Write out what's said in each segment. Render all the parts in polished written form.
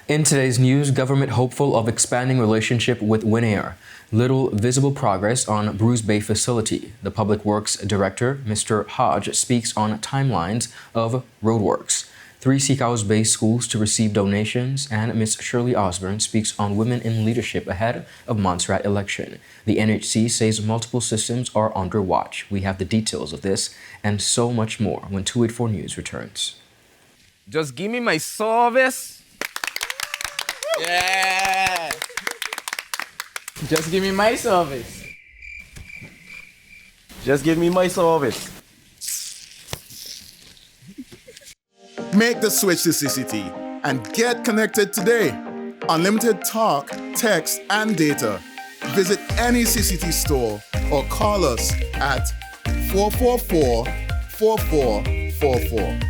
In today's news, government hopeful of expanding relationship with WINAIR. Little visible progress on Bruce Bay facility. The Public Works Director, Mr. Hodge, speaks on timelines of ROADWORKS. 3 Seacows Bay schools to receive donations, and Ms. Shirley Osborne speaks on women in leadership ahead of Montserrat election. The NHC says multiple systems are under watch. We have the details of this and so much more when 284 News returns. Just give me my service. Yeah. Just give me my service. Just give me my service. Make the switch to CCT and get connected today. Unlimited talk, text, and data. Visit any CCT store or call us at 444-4444.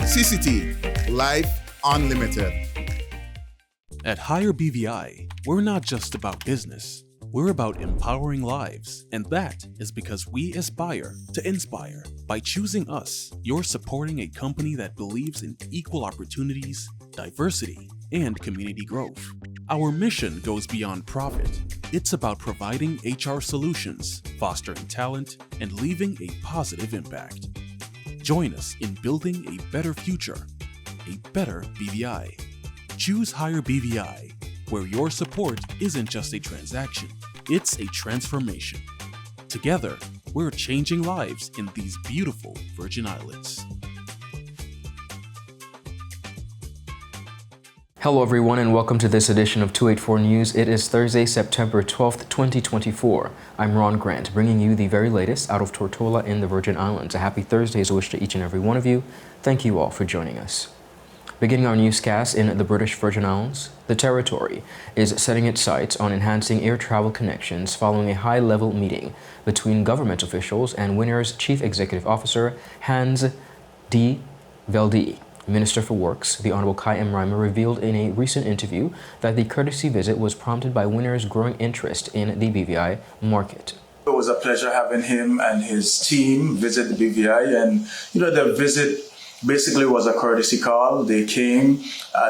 CCT, Life Unlimited. At Higher BVI, we're not just about business. We're about empowering lives, and that is because we aspire to inspire. By choosing us, you're supporting a company that believes in equal opportunities, diversity, and community growth. Our mission goes beyond profit. It's about providing HR solutions, fostering talent, and leaving a positive impact. Join us in building a better future, a better BVI. Choose Higher BVI, where your support isn't just a transaction, it's a transformation. Together, we're changing lives in these beautiful Virgin Islands. Hello everyone and welcome to this edition of 284 News. It is Thursday, September 12th, 2024. I'm Ron Grant, bringing you the very latest out of Tortola in the Virgin Islands. A happy Thursday is a wish to each and every one of you. Thank you all for joining us. Beginning our newscast in the British Virgin Islands, the territory is setting its sights on enhancing air travel connections following a high-level meeting between government officials and WINAIR's Chief Executive Officer, Hans de Velde. Minister for Works, the Honorable Kai M. Reimer, revealed in a recent interview that the courtesy visit was prompted by WINAIR's growing interest in the BVI market. It was a pleasure having him and his team visit the BVI, and the visit basically was a courtesy call. They came,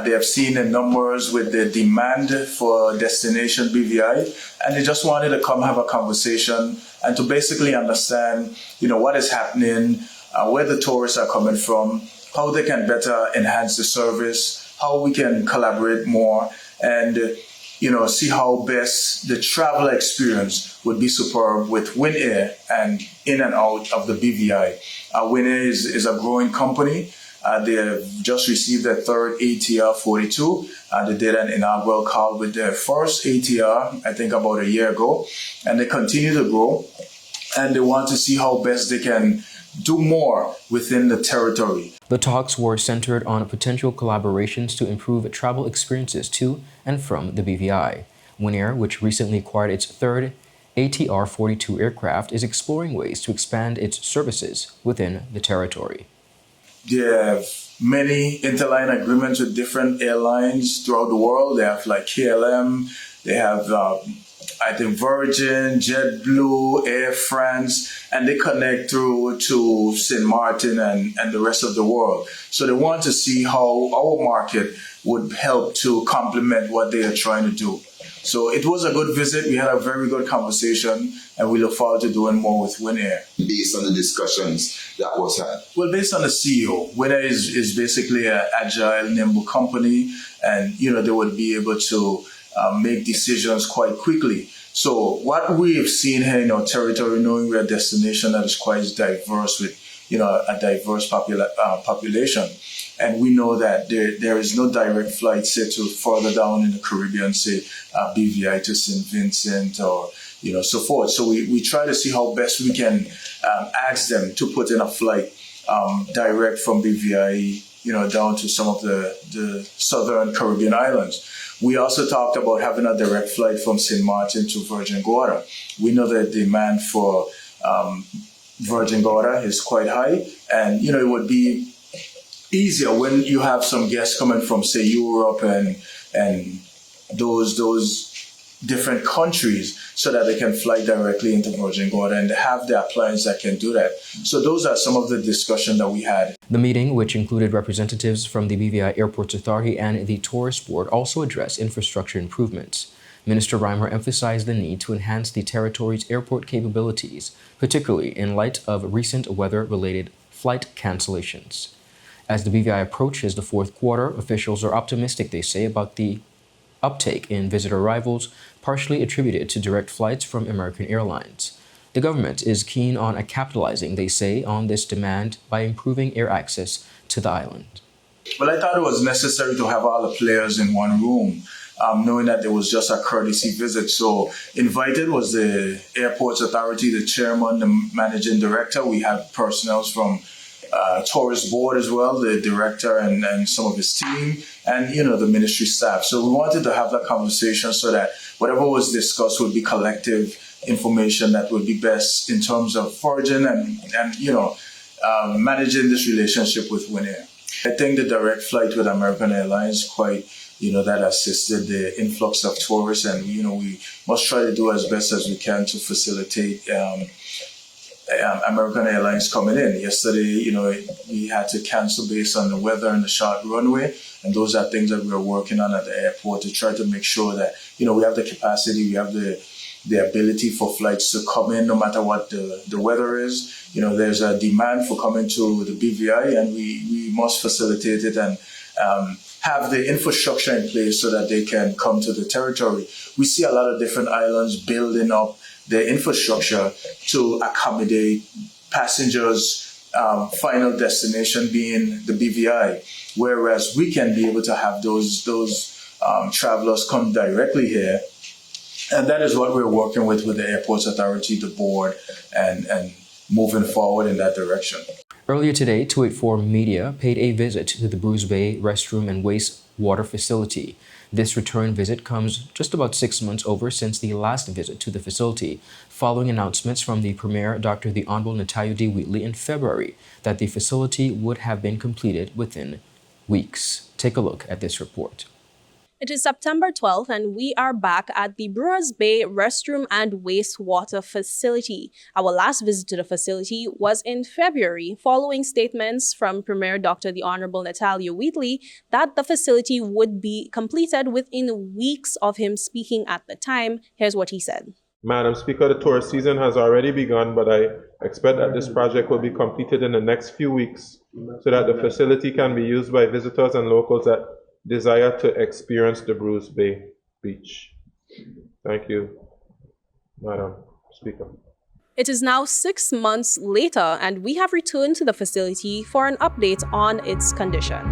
they have seen the numbers with the demand for destination BVI, and they just wanted to come have a conversation and to basically understand, what is happening, where the tourists are coming from, how they can better enhance the service, how we can collaborate more, and see how best the travel experience would be superb with WINAIR and in and out of the BVI. WINAIR is a growing company. They have just received their third ATR 42. They did an inaugural call with their first ATR, I think about a year ago, and they continue to grow, and they want to see how best they can do more within the territory. The talks were centered on potential collaborations to improve travel experiences to and from the BVI. WINAIR, which recently acquired its third ATR 42 aircraft, is exploring ways to expand its services within the territory. They have many interline agreements with different airlines throughout the world. They have like KLM, they have I think Virgin, JetBlue, Air France, and they connect through to St. Martin and the rest of the world. So they want to see how our market would help to complement what they are trying to do. So it was a good visit. We had a very good conversation, and we look forward to doing more with WINAIR. Based on the discussions that was had? Well, based on the CEO, WINAIR is basically an agile, nimble company, and they would be able to make decisions quite quickly. So what we've seen here in our territory, knowing we're a destination that is quite diverse with a diverse population, and we know that there is no direct flight, say, to further down in the Caribbean, say BVI to St. Vincent or so forth. So we try to see how best we can ask them to put in a flight direct from BVI down to some of the southern Caribbean islands. We also talked about having a direct flight from St. Martin to Virgin Gorda. We know that demand for Virgin Gorda is quite high, and it would be easier when you have some guests coming from, say, Europe and those different countries so that they can fly directly into Virgin Gorda, and they have the appliance that can do that. So those are some of the discussion that we had. The meeting, which included representatives from the BVI Airports Authority and the Tourist Board, also addressed infrastructure improvements. Minister Reimer emphasized the need to enhance the territory's airport capabilities, particularly in light of recent weather-related flight cancellations. As the BVI approaches the fourth quarter, officials are optimistic, they say, about the uptake in visitor arrivals, partially attributed to direct flights from American Airlines. The government is keen on capitalizing, they say, on this demand by improving air access to the island. Well, I thought it was necessary to have all the players in one room, knowing that there was just a courtesy visit. So invited was the Airports Authority, the chairman, the managing director. We had personnel from Tourist Board as well, the director and some of his team, and the ministry staff. So we wanted to have that conversation so that whatever was discussed would be collective information that would be best in terms of foraging and managing this relationship with WINAIR. I think the direct flight with American Airlines that assisted the influx of tourists, and we must try to do as best as we can to facilitate American Airlines coming in. Yesterday, we had to cancel based on the weather and the short runway, and those are things that we're working on at the airport to try to make sure that we have the capacity, we have the ability for flights to come in no matter what the weather is. There's a demand for coming to the BVI, and we must facilitate it and have the infrastructure in place so that they can come to the territory. We see a lot of different islands building up their infrastructure to accommodate passengers' final destination being the BVI, whereas we can be able to have those travelers come directly here. And that is what we're working with the Airports Authority, the board, and moving forward in that direction. Earlier today, 284 Media paid a visit to the Bruce Bay Restroom and Wastewater Facility. This return visit comes just about 6 months over since the last visit to the facility, following announcements from the Premier, Dr. the Honorable Natalia D. Wheatley, in February that the facility would have been completed within weeks. Take a look at this report. It is September 12th and we are back at the Brewers Bay Restroom and Wastewater Facility. Our last visit to the facility was in February, following statements from Premier Dr. the Honorable Natalia Wheatley that the facility would be completed within weeks of him speaking at the time. Here's what he said. Madam Speaker, the tourist season has already begun, but I expect that this project will be completed in the next few weeks so that the facility can be used by visitors and locals that desire to experience the Bruce Bay Beach. Thank you, Madam Speaker. It is now 6 months later and we have returned to the facility for an update on its condition.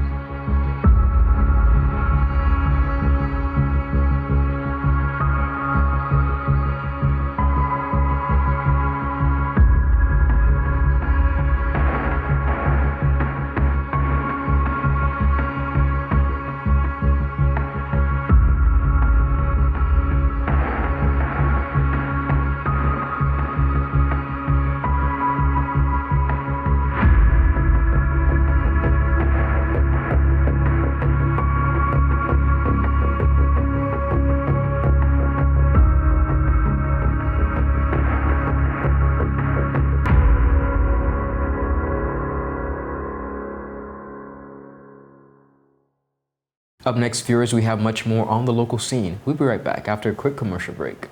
Up next, viewers, we have much more on the local scene. We'll be right back after a quick commercial break.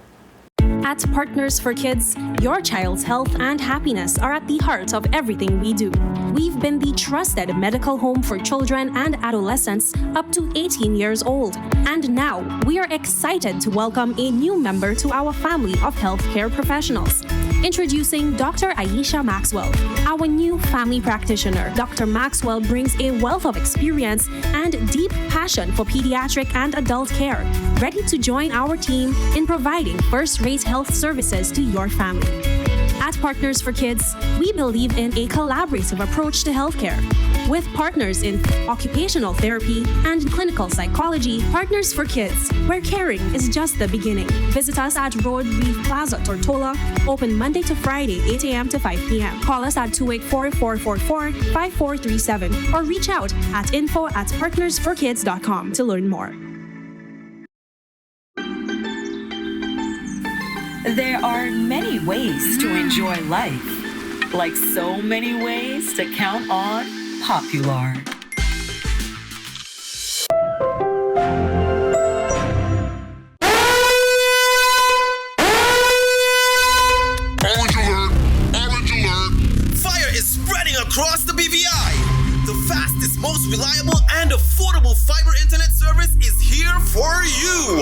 At Partners for Kids, your child's health and happiness are at the heart of everything we do. We've been the trusted medical home for children and adolescents up to 18 years old. And now, we are excited to welcome a new member to our family of healthcare professionals. Introducing Dr. Aisha Maxwell, our new family practitioner. Dr. Maxwell brings a wealth of experience and deep passion for pediatric and adult care, ready to join our team in providing first-rate health services to your family. At Partners for Kids, we believe in a collaborative approach to healthcare. With partners in occupational therapy and clinical psychology, Partners for Kids, where caring is just the beginning. Visit us at Road Reef Plaza, Tortola, open Monday to Friday, 8 a.m. to 5 p.m. Call us at 284-444-5437 or reach out at info@partnersforkids.com to learn more. There are many ways to enjoy life, like so many ways to count on Popular. Fire is spreading across the BVI. The fastest, most reliable, and affordable fiber internet service is here for you.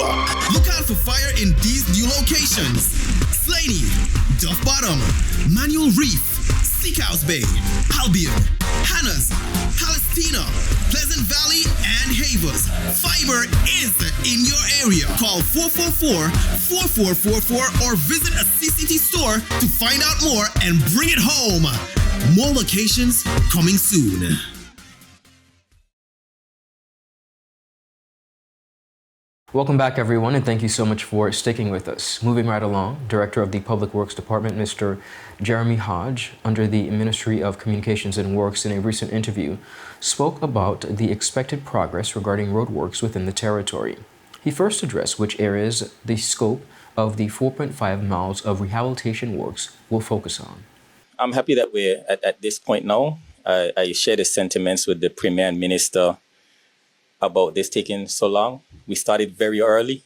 Look out for fire in these new locations: Slaney, Duff Bottom, Manual Reef, Seacoast Bay, Albion, Hannah's, Palestina, Pleasant Valley, and Havers. Fiber is in your area. Call 444-4444 or visit a CCT store to find out more and bring it home. More locations coming soon. Welcome back, everyone, and thank you so much for sticking with us. Moving right along, Director of the Public Works Department, Mr. Jeremy Hodge, under the Ministry of Communications and Works, in a recent interview, spoke about the expected progress regarding roadworks within the territory. He first addressed which areas the scope of the 4.5 miles of rehabilitation works will focus on. I'm happy that we're at this point now. I share the sentiments with the Premier and Minister about this taking so long. We started very early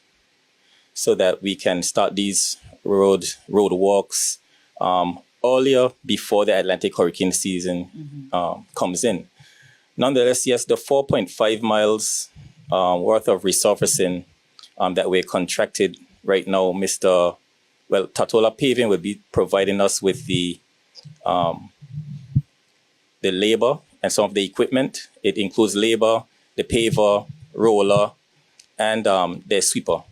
so that we can start these road walks earlier before the Atlantic hurricane season comes in. Nonetheless, yes, the 4.5 miles worth of resurfacing that we're contracted right now, Tortola Paving will be providing us with the labor and some of the equipment. It includes labor, the paver, roller, and the sweeper.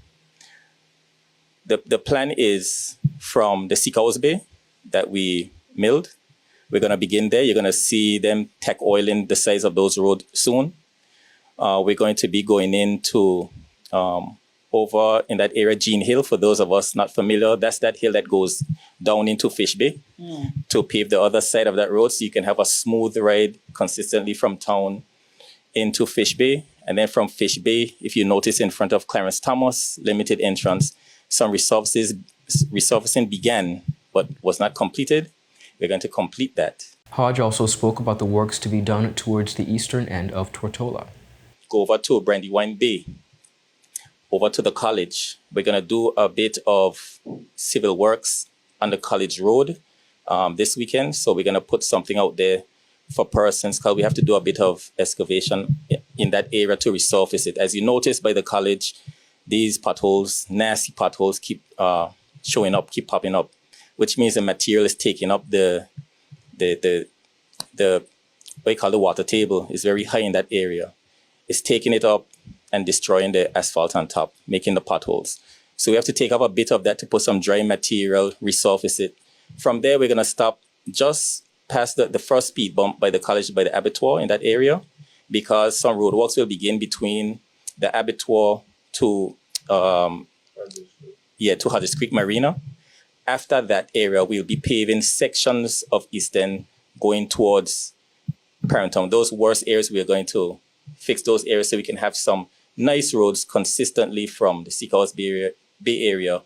The plan is from the Seacoast Bay that we milled. We're going to begin there. You're going to see them tech oiling the sides of those roads soon. We're going to be going into over in that area, Jean Hill. For those of us not familiar, that's that hill that goes down into Fish Bay to pave the other side of that road so you can have a smooth ride consistently from town into Fish Bay. And then from Fish Bay, if you notice in front of Clarence Thomas, limited entrance, some resurfacing began but was not completed. We're going to complete that. Hodge also spoke about the works to be done towards the eastern end of Tortola. Go over to Brandywine Bay, over to the college. We're going to do a bit of civil works on the college road this weekend. So we're going to put something out there for persons, because we have to do a bit of excavation in that area to resurface it. As you notice by the college, these potholes, nasty potholes, keep showing up, keep popping up, which means the material is taking up the what you call the water table is very high in that area. It's taking it up and destroying the asphalt on top, making the potholes. So we have to take up a bit of that to put some dry material, resurface it. From there, we're going to stop just past the first speed bump by the college, by the abattoir in that area, because some roadworks will begin between the abattoir to Hodges Creek Marina. After that area, we'll be paving sections of Eastern going towards Parentown. Those worst areas, we are going to fix those areas so we can have some nice roads consistently from the Seacoast Bay Area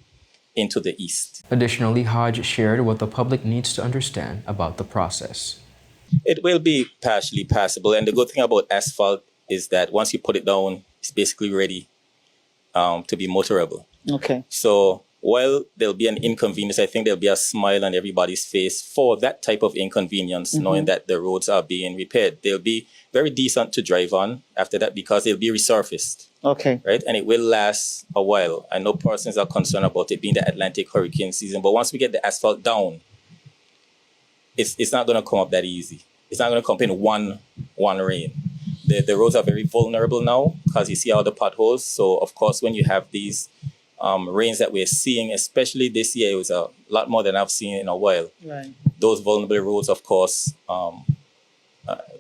into the east. Additionally, Hodge shared what the public needs to understand about the process. It will be partially passable, and the good thing about asphalt is that once you put it down, it's basically ready to be motorable. Okay. So while there'll be an inconvenience, I think there'll be a smile on everybody's face for that type of inconvenience, knowing that the roads are being repaired. They'll be very decent to drive on after that because they'll be resurfaced. Okay. Right? And it will last a while. I know persons are concerned about it being the Atlantic hurricane season, but once we get the asphalt down, it's not going to come up that easy. It's not going to come up in one rain. The roads are very vulnerable now because you see all the potholes. So, of course, when you have these rains that we're seeing, especially this year, it was a lot more than I've seen in a while. Right. Those vulnerable roads, of course,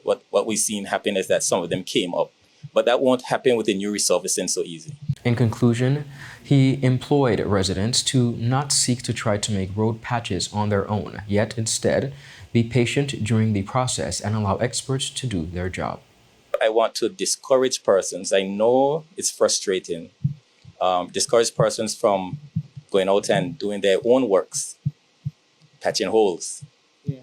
what we've seen happen is that some of them came up. But that won't happen with the new resurfacing so easy. In conclusion, he employed residents to not seek to try to make road patches on their own, yet instead be patient during the process and allow experts to do their job. I want to discourage persons. I know it's frustrating. Discourage persons from going out and doing their own works, patching holes. Yeah.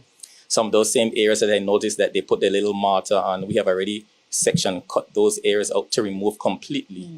Some of those same areas that I noticed that they put their little mortar on, we have already cut those areas out to remove completely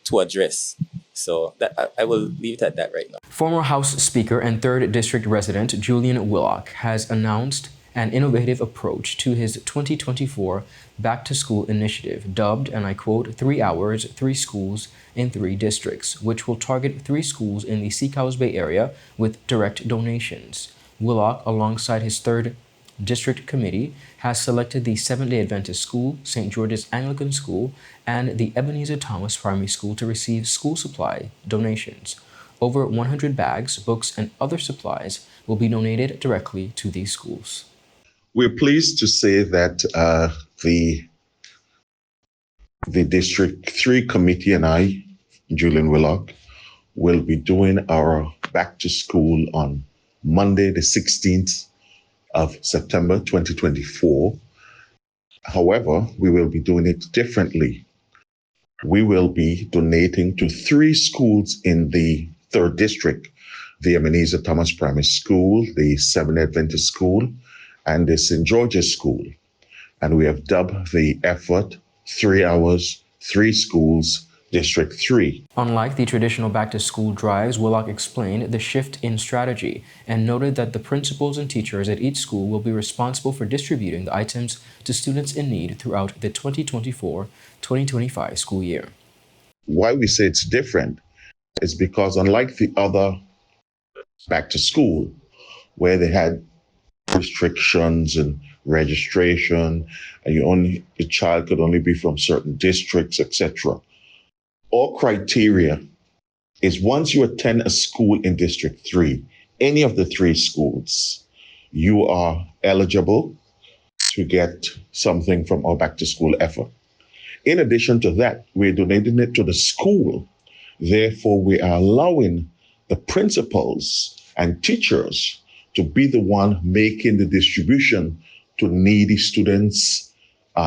to address. So that I will leave it at that right now. Former House Speaker and 3rd District resident Julian Willock has announced an innovative approach to his 2024 Back to School initiative, dubbed, and I quote, 3 hours, 3 schools in 3 districts, which will target 3 schools in the Seacoast Bay area with direct donations. Willock, alongside his 3rd District Committee, has selected the Seventh-day Adventist School, St. George's Anglican School, and the Ebenezer Thomas Primary School to receive school supply donations. Over 100 bags, books, and other supplies will be donated directly to these schools. We're pleased to say that the District 3 Committee and I, Julian Willock, will be doing our Back to School on Monday, the 16th of September 2024. However, we will be doing it differently. We will be donating to 3 schools in the 3rd District, the Ebenezer Thomas Primary School, the Seventh-day Adventist School, and the St. George's School. And we have dubbed the effort 3 hours, 3 schools, District 3. Unlike the traditional back-to-school drives, Willock explained the shift in strategy and noted that the principals and teachers at each school will be responsible for distributing the items to students in need throughout the 2024-2025 school year. Why we say it's different is because unlike the other back-to-school, where they had restrictions and registration, and the child could only be from certain districts, etc. Our criteria is once you attend a school in District 3, any of the 3 schools, you are eligible to get something from our back to school effort. In addition to that, we're donating it to the school. Therefore, we are allowing the principals and teachers to be the one making the distribution to needy students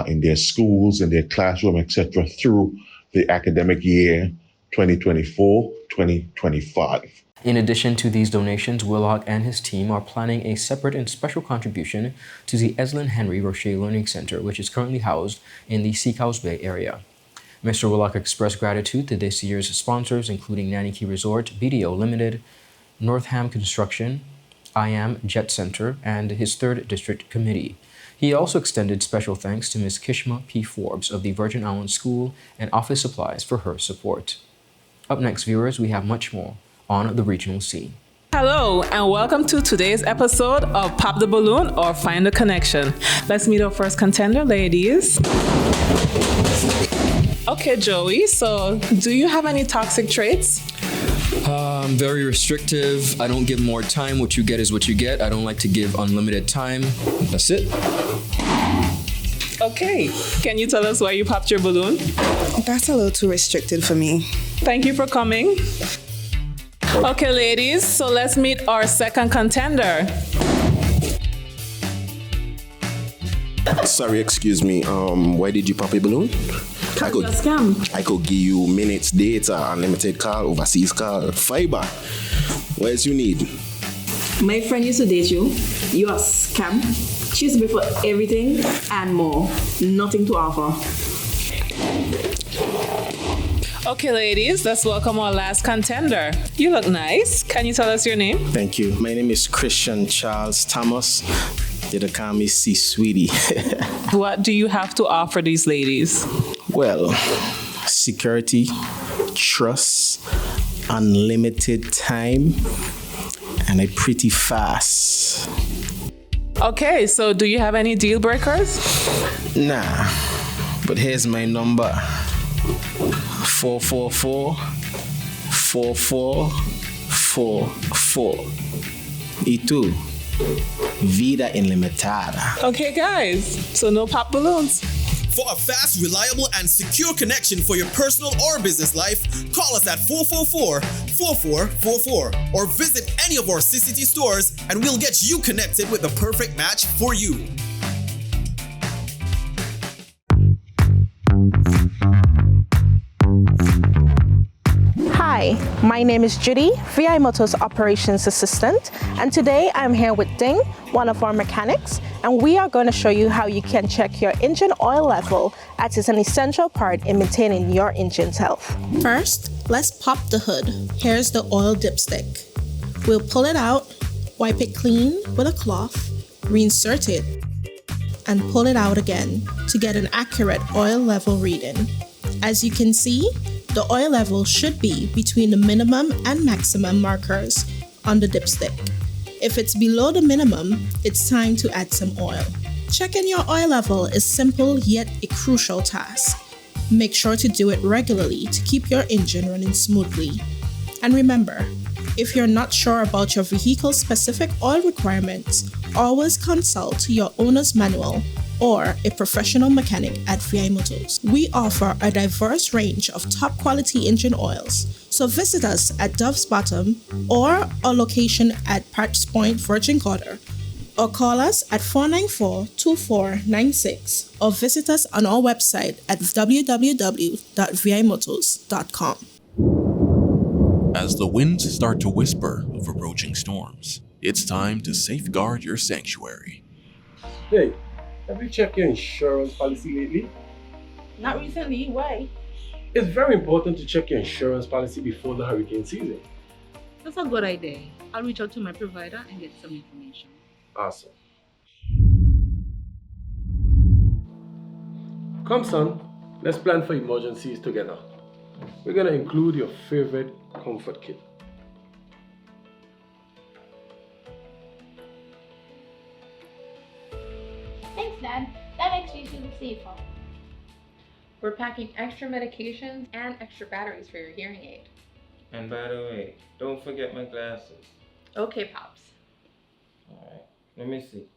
in their schools, in their classroom, etc., through the academic year 2024-2025. In addition to these donations, Willock and his team are planning a separate and special contribution to the Eslyn Henry Rocher Learning Center, which is currently housed in the Seacoast Bay area. Mr. Willock expressed gratitude to this year's sponsors, including Nanny Key Resort, BDO Limited, Northam Construction, IAM Jet Center, and his 3rd District Committee. He also extended special thanks to Ms. Kishma P. Forbes of the Virgin Islands School and Office Supplies for her support. Up next, viewers, we have much more on the regional scene. Hello, and welcome to today's episode of Pop the Balloon or Find the Connection. Let's meet our first contender, ladies. Okay, Joey, so do you have any toxic traits? I'm very restrictive. I don't give more time. What you get is what you get. I don't like to give unlimited time. That's it. Okay. Can you tell us why you popped your balloon? That's a little too restricted for me. Thank you for coming. Okay, ladies, so let's meet our second contender. Sorry, excuse me. Why did you pop a balloon? I could give you minutes, data, unlimited call, overseas call, fiber. What else you need? My friend used to date you. You are a scam. She used to be for everything and more. Nothing to offer. Okay, ladies, let's welcome our last contender. You look nice. Can you tell us your name? Thank you. My name is Christian Charles Thomas. They call me C Sweetie. What do you have to offer these ladies? Well, security, trust, unlimited time, and a pretty fast. Okay, so do you have any deal breakers? Nah, but here's my number. 444-4444. E2. Vida Ilimitada. Okay, guys, so no pop balloons. For a fast, reliable, and secure connection for your personal or business life, call us at 444-4444 or visit any of our CCT stores and we'll get you connected with the perfect match for you. Hi, my My name is Judy, VI Motors Operations Assistant, and today I'm here with Ding, one of our mechanics, and we are going to show you how you can check your engine oil level, as it's an essential part in maintaining your engine's health. First, let's pop the hood. Here's the oil dipstick. We'll pull it out, wipe it clean with a cloth, reinsert it, and pull it out again to get an accurate oil level reading. As you can see, the oil level should be between the minimum and maximum markers on the dipstick. If it's below the minimum, it's time to add some oil. Checking your oil level is simple yet a crucial task. Make sure to do it regularly to keep your engine running smoothly. And remember, if you're not sure about your vehicle's specific oil requirements, always consult your owner's manual or a professional mechanic at VI Motors. We offer a diverse range of top quality engine oils, so visit us at Dove's Bottom or our location at Parks Point, Virgin Gorda, or call us at 494-2496 or visit us on our website at www.vimotors.com. As the winds start to whisper of approaching storms, it's time to safeguard your sanctuary. Hey, have you checked your insurance policy lately? Not recently, why? It's very important to check your insurance policy before the hurricane season. That's a good idea. I'll reach out to my provider and get some information. Awesome. Come son, let's plan for emergencies together. We're gonna include your favorite comfort kit. Thanks, Dad. That makes me feel safer. We're packing extra medications and extra batteries for your hearing aid. And by the way, don't forget my glasses. Okay, Pops. Alright, let me see.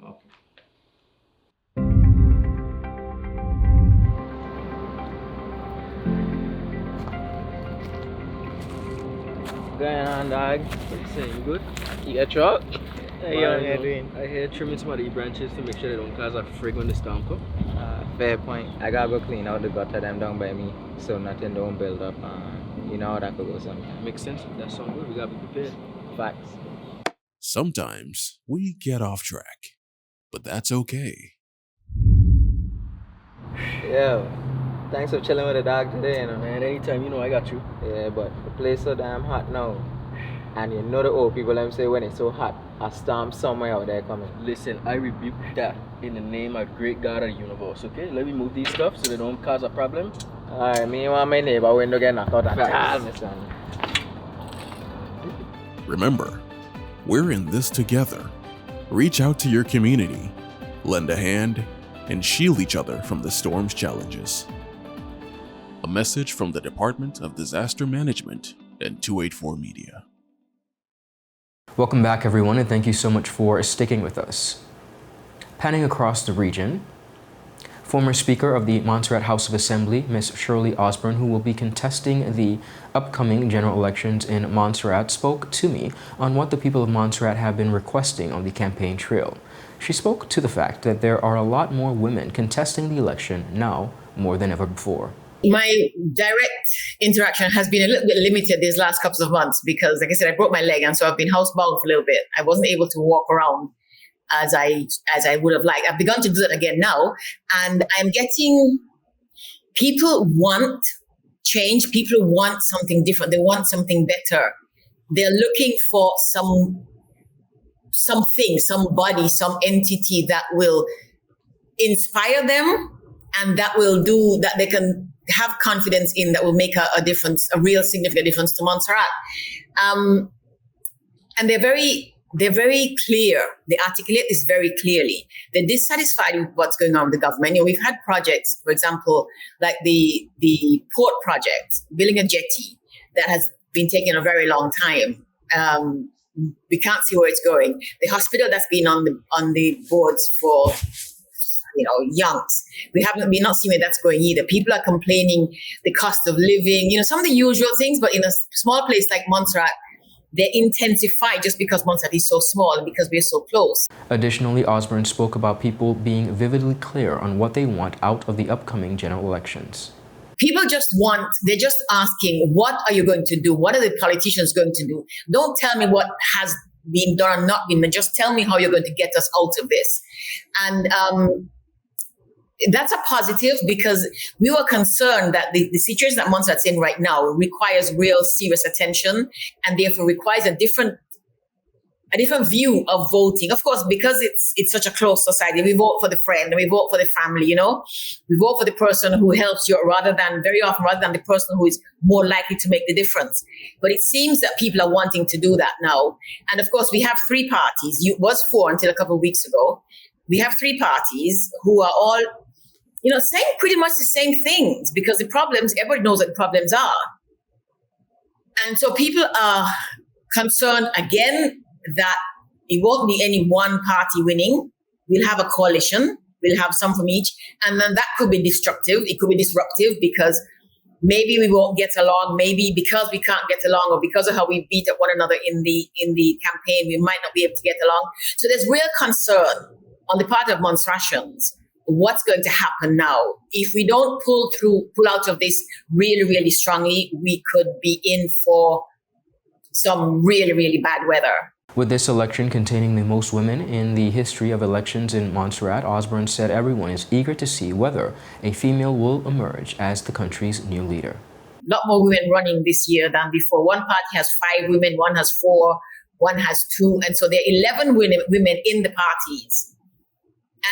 Okay. Going on, dog? What you saying? You good? You got truck? How you doing? I hear trimming some of the branches to make sure they don't cause a frig when the storm come. Fair point. I gotta go clean out the gutter them down by me so nothing don't build up. You know how that could go sometimes. Makes sense. That sounds good. We gotta be prepared. Facts. Sometimes we get off track, but that's okay. Yo, thanks for chilling with the dog today, you know. Man, anytime, you know I got you. Yeah, but the place so damn hot now. And you know the old people, them say when it's so hot, a storm somewhere out there coming. Listen, I rebuke that in the name of great God of the universe, okay? Let me move these stuff so they don't cause a problem. Alright, me and my neighbor window get knocked out at all, Mr. Remember, we're in this together. Reach out to your community, lend a hand, and shield each other from the storm's challenges. A message from the Department of Disaster Management and 284 Media. Welcome back, everyone, and thank you so much for sticking with us. Panning across the region, former Speaker of the Montserrat House of Assembly, Ms. Shirley Osborne, who will be contesting the upcoming general elections in Montserrat, spoke to me on what the people of Montserrat have been requesting on the campaign trail. She spoke to the fact that there are a lot more women contesting the election now more than ever before. My direct interaction has been a little bit limited these last couple of months because, like I said, I broke my leg, and so I've been housebound for a little bit. I wasn't able to walk around as I would have liked. I've begun to do that again now, and I'm getting people want change. People want something different. They want something better. They're looking for something, somebody, some entity that will inspire them and that will do that they can have confidence in, that will make a difference, a real significant difference to Montserrat. And they're very clear. They articulate this very clearly. They're dissatisfied with what's going on with the government. You know, we've had projects, for example, like the port project, building a jetty, that has been taking a very long time. We can't see where it's going. The hospital that's been on the boards for yonks. We're not seeing where that's going either. People are complaining the cost of living, some of the usual things, but in a small place like Montserrat, they intensify just because Montserrat is so small and because we're so close. Additionally, Osborne spoke about people being vividly clear on what they want out of the upcoming general elections. People they're just asking, what are you going to do? What are the politicians going to do? Don't tell me what has been done or not been done. Just tell me how you're going to get us out of this. And that's a positive, because we were concerned that the situation that Montserrat's in right now requires real serious attention, and therefore requires a different view of voting. Of course, because it's such a close society, we vote for the friend and we vote for the family, we vote for the person who helps you rather than the person who is more likely to make the difference. But it seems that people are wanting to do that now. And of course, we have three parties. It was four until a couple of weeks ago. We have three parties who are all saying pretty much the same things, because everybody knows what the problems are. And so people are concerned again that it won't be any one party winning. We'll have a coalition. We'll have some from each. And then that could be destructive. It could be disruptive, because maybe we won't get along. Maybe because we can't get along, or because of how we beat up one another in the campaign, we might not be able to get along. So there's real concern on the part of Montserratians. What's going to happen now? If we don't pull out of this really, really strongly, we could be in for some really, really bad weather. With this election containing the most women in the history of elections in Montserrat, Osborne said everyone is eager to see whether a female will emerge as the country's new leader. A lot more women running this year than before. One party has 5 women, one has 4, one has 2. And so there are 11 women in the parties.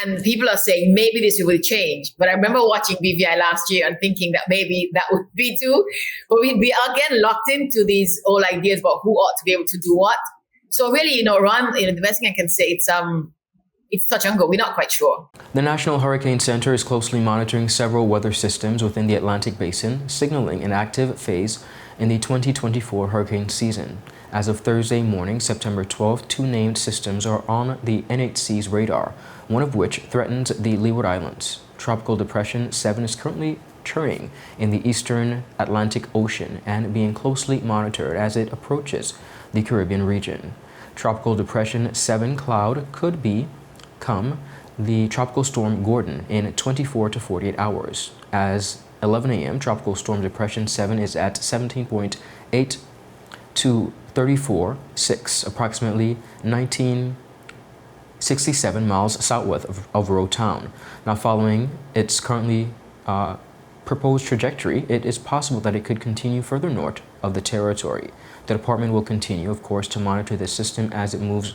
And people are saying maybe this will change. But I remember watching BVI last year and thinking that maybe that would be too. But we are again locked into these old ideas about who ought to be able to do what. So really, Ron, the best thing I can say, it's touch and go. We're not quite sure. The National Hurricane Center is closely monitoring several weather systems within the Atlantic Basin, signaling an active phase in the 2024 hurricane season. As of Thursday morning, September 12th, 2 named systems are on the NHC's radar, one of which threatens the Leeward Islands. Tropical Depression 7 is currently churning in the eastern Atlantic Ocean and being closely monitored as it approaches the Caribbean region. Tropical Depression 7 cloud could become the Tropical Storm Gordon in 24 to 48 hours. As 11 a.m., Tropical Storm Depression 7 is at 17.8 to 34.6, approximately 1967 miles southwest of Roe Town. Now, following its currently proposed trajectory, it is possible that it could continue further north of the territory. The department will continue, of course, to monitor the system as it moves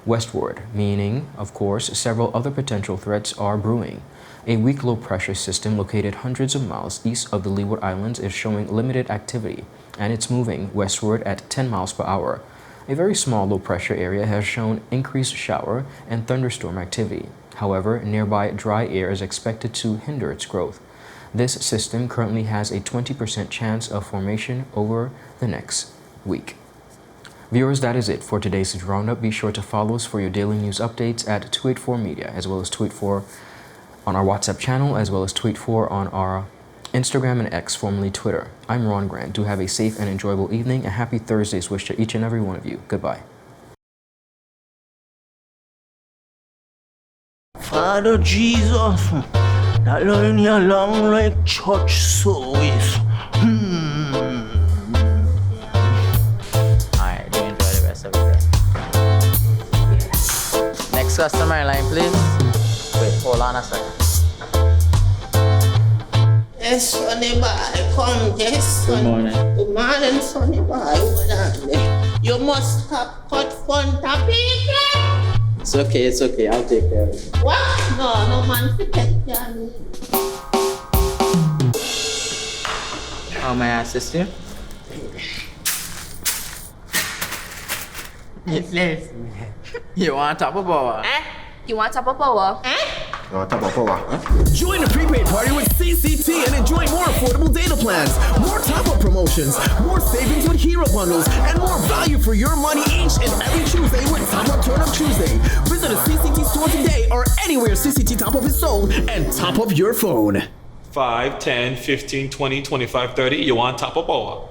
westward, meaning, of course, several other potential threats are brewing. A weak low-pressure system located hundreds of miles east of the Leeward Islands is showing limited activity, and it's moving westward at 10 miles per hour. A very small low-pressure area has shown increased shower and thunderstorm activity. However, nearby dry air is expected to hinder its growth. This system currently has a 20% chance of formation over the next week. Viewers, that is it for today's roundup. Be sure to follow us for your daily news updates at 284 Media, as well as 284 on our WhatsApp channel, as well as 284 on our Instagram and X, formerly Twitter. I'm Ron Grant. Do have a safe and enjoyable evening. A happy Thursday's wish to each and every one of you. Goodbye. Father Jesus, that line here long like church service. Alright, do enjoy the rest of the day. Next customer line, please. Wait, hold on a second. Yes, Sonny boy, come, yes, Sonny. Good morning. Good morning, Sonny boy. Hold on there. You must stop cut front of people. It's okay, I'll take care of it. What? No man to take care of me. How may I assist you? Yes. You want top of power? You want top of power? Join the prepaid party with CCT and enjoy more affordable data plans, more top-up promotions, more savings with hero bundles, and more value for your money each and every Tuesday with Top Up Turn Up Tuesday. Visit a CCT store today or anywhere CCT Top Up is sold and top up your phone. 5, 10, 15, 20, 25, 30. You want top up power?